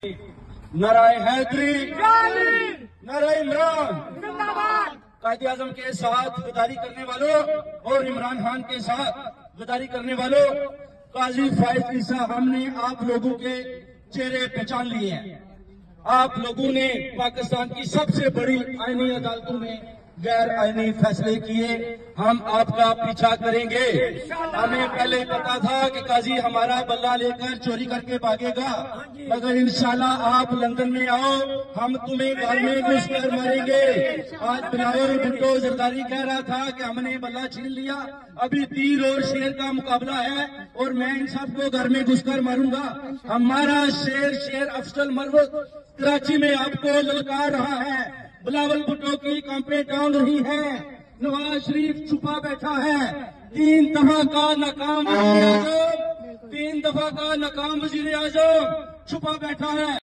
नाराए हैदरी, नाराए इमरान, कायदे आजम के साथ गद्दारी करने वालों और इमरान खान के साथ गद्दारी करने वालों, काजी फाइज ईसा, हमने आप लोगों के चेहरे पहचान लिए हैं। आप लोगों ने पाकिस्तान की सबसे बड़ी आईनी अदालतों में गैर आईनी फैसले किए, हम आपका पीछा करेंगे। हमें पहले पता था कि काजी हमारा बल्ला लेकर चोरी करके भागेगा, मगर इंशाल्लाह आप लंदन में आओ, हम तुम्हें घर में घुस कर मारेंगे। आज बिलावल भुट्टो जरदारी कह रहा था कि हमने बल्ला छीन लिया, अभी तीर और शेर का मुकाबला है और मैं इन सबको घर में घुसकर मारूंगा। हमारा शेर अफजल मरवत कराची में आपको ललकार रहा है, बिलावल भुट्टो की कांपे टांग रही है, नवाज शरीफ छुपा बैठा है। 3 दफा का नाकाम वजीर आजम छुपा बैठा है।